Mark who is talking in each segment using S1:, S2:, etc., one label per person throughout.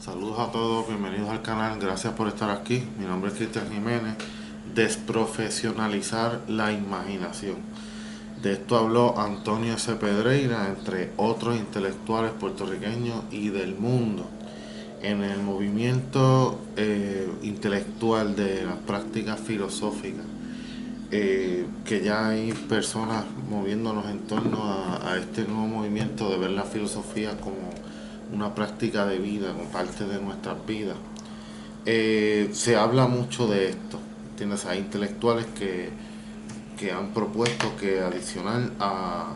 S1: Saludos a todos, bienvenidos al canal, gracias por estar aquí. Mi nombre es Cristian Jiménez. Desprofesionalizar la imaginación. De esto habló Antonio S. Pedreira, entre otros intelectuales puertorriqueños y del mundo, en el movimiento intelectual de las prácticas filosóficas. Que ya hay personas moviéndonos en torno a este nuevo movimiento de ver la filosofía como una práctica de vida, como parte de nuestras vidas. Se habla mucho de esto, ¿entiendes? Hay intelectuales que han propuesto que adicional a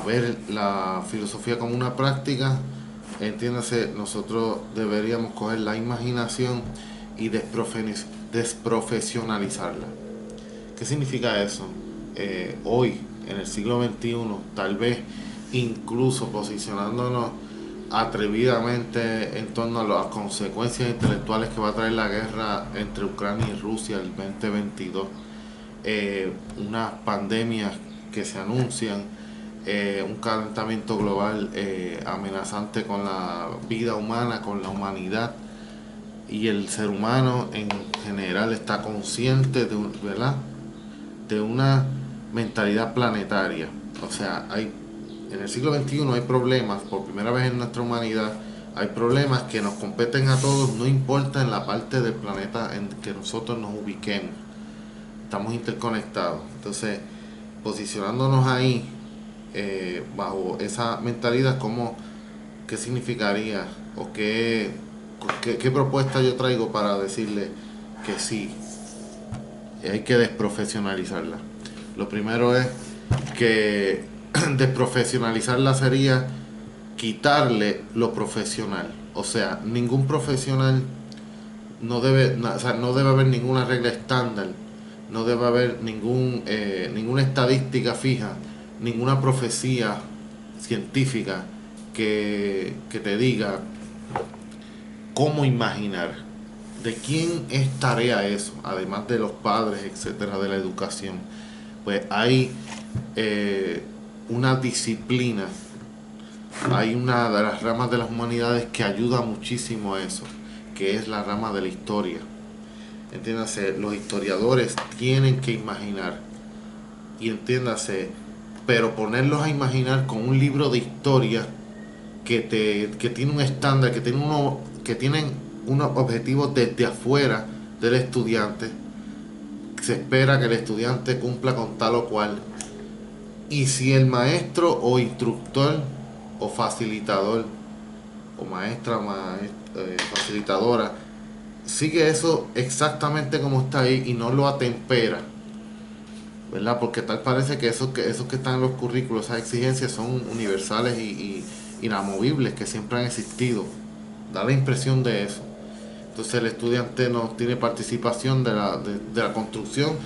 S1: ver la filosofía como una práctica, entiéndase, nosotros deberíamos coger la imaginación y desprofesionalizarla. ¿Qué significa eso? Hoy, en el siglo XXI, tal vez incluso posicionándonos atrevidamente en torno a las consecuencias intelectuales que va a traer la guerra entre Ucrania y Rusia el 2022, unas pandemias que se anuncian, un calentamiento global amenazante con la vida humana, con la humanidad, y el ser humano en general está consciente de, ¿verdad?, de una mentalidad planetaria. O sea, en el siglo XXI hay problemas, por primera vez en nuestra humanidad, hay problemas que nos competen a todos, no importa en la parte del planeta en que nosotros nos ubiquemos. Estamos interconectados. Entonces, posicionándonos ahí, bajo esa mentalidad, ¿qué significaría o qué propuesta yo traigo para decirle que sí, hay que desprofesionalizarla? Lo primero es que desprofesionalizarla sería quitarle lo profesional. O sea, ningún profesional o sea, no debe haber ninguna regla estándar, no debe haber ninguna estadística fija, ninguna profecía científica que te diga cómo imaginar. ¿De quién es tarea eso? Además de los padres, etcétera, de la educación. Pues hay eh, una disciplina, hay una de las ramas de las humanidades que ayuda muchísimo a eso, que es la rama de la historia. Entiéndase, los historiadores tienen que imaginar, y entiéndase, pero ponerlos a imaginar con un libro de historia que tiene un estándar, que tienen unos objetivos desde afuera del estudiante. Se espera que el estudiante cumpla con tal o cual. Y si el maestro o instructor o facilitador o facilitadora sigue eso exactamente como está ahí y no lo atempera, ¿verdad? Porque tal parece que esos que están en los currículos, esas exigencias son universales y inamovibles, que siempre han existido. Da la impresión de eso. Entonces el estudiante no tiene participación de la construcción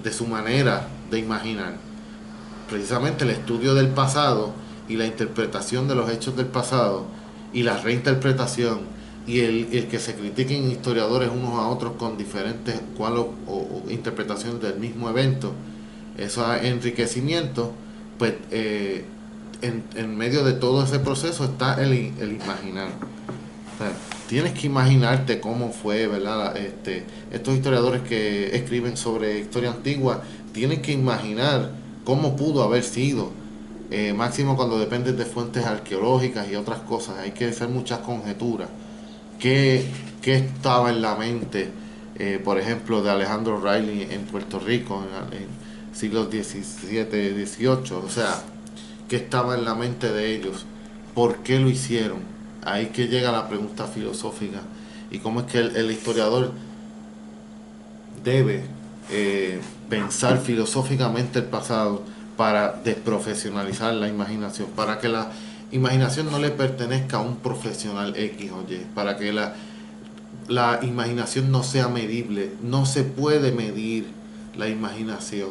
S1: de su manera de imaginar. Precisamente el estudio del pasado y la interpretación de los hechos del pasado y la reinterpretación y el que se critiquen historiadores unos a otros con diferentes o interpretaciones del mismo evento, eso es enriquecimiento. Pues en medio de todo ese proceso está el imaginar. O sea, tienes que imaginarte cómo fue, ¿verdad? Estos historiadores que escriben sobre historia antigua tienen que imaginar cómo pudo haber sido. Máximo cuando dependes de fuentes arqueológicas y otras cosas, hay que hacer muchas conjeturas. ¿Qué, qué estaba en la mente, por ejemplo, de Alejandro Riley en Puerto Rico en siglos XVII, XVIII? O sea, ¿qué estaba en la mente de ellos? ¿Por qué lo hicieron? Ahí que llega la pregunta filosófica. Y cómo es que el historiador debe pensar filosóficamente el pasado para desprofesionalizar la imaginación, para que la imaginación no le pertenezca a un profesional X o Y, para que la imaginación no sea medible, no se puede medir la imaginación.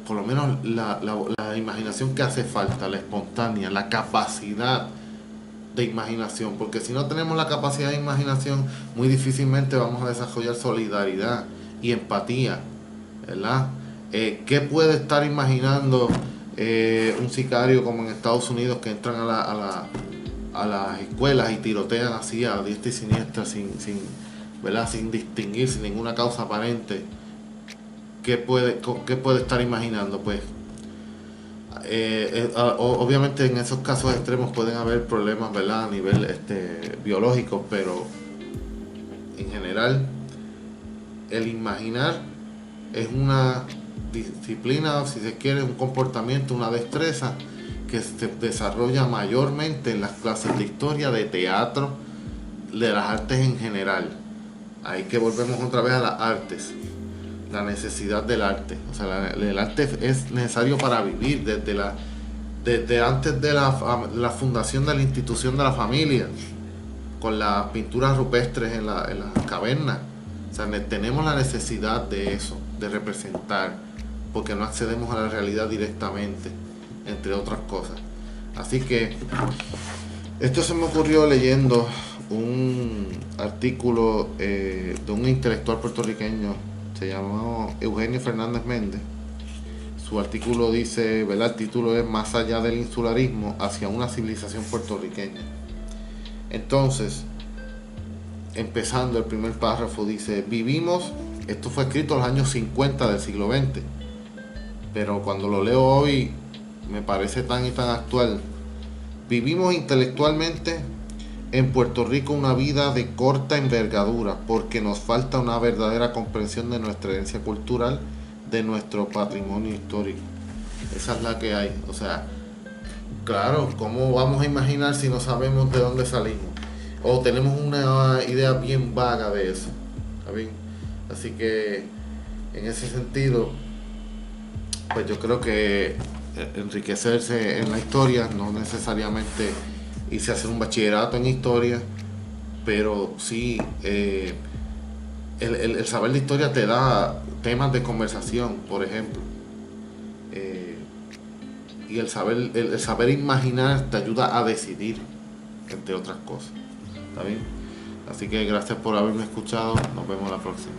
S1: Por lo menos la imaginación que hace falta, la espontánea, la capacidad de imaginación, porque si no tenemos la capacidad de imaginación, muy difícilmente vamos a desarrollar solidaridad y empatía, ¿verdad? ¿Qué puede estar imaginando un sicario como en Estados Unidos que entran a las escuelas y tirotean así a diestra y siniestra ¿verdad? Sin distinguir, sin ninguna causa aparente, qué puede estar imaginando? Pues obviamente en esos casos extremos pueden haber problemas, ¿verdad? A nivel biológico, pero en general el imaginar es una disciplina, si se quiere, un comportamiento, una destreza que se desarrolla mayormente en las clases de historia, de teatro, de las artes en general. Ahí que volvemos otra vez a las artes, la necesidad del arte. O sea, el arte es necesario para vivir desde antes de la fundación de la institución de la familia, con las pinturas rupestres en las cavernas. O sea, tenemos la necesidad de eso, de representar, porque no accedemos a la realidad directamente, entre otras cosas. Así que esto se me ocurrió leyendo un artículo de un intelectual puertorriqueño, se llamó Eugenio Fernández Méndez. Su artículo dice, ¿verdad? El título es Más allá del insularismo hacia una civilización puertorriqueña. Entonces, empezando el primer párrafo, dice: vivimos, esto fue escrito en los años 50 del siglo XX, pero cuando lo leo hoy me parece tan y tan actual. Vivimos intelectualmente en Puerto Rico una vida de corta envergadura porque nos falta una verdadera comprensión de nuestra herencia cultural, de nuestro patrimonio histórico. Esa es la que hay. O sea, claro, ¿cómo vamos a imaginar si no sabemos de dónde salimos? O tenemos una idea bien vaga de eso. ¿Está bien? Así que, en ese sentido, pues yo creo que enriquecerse en la historia, no necesariamente irse a hacer un bachillerato en historia, pero sí el saber de historia te da temas de conversación, por ejemplo. Y el saber imaginar te ayuda a decidir, entre otras cosas. ¿Está bien? Así que gracias por haberme escuchado. Nos vemos la próxima.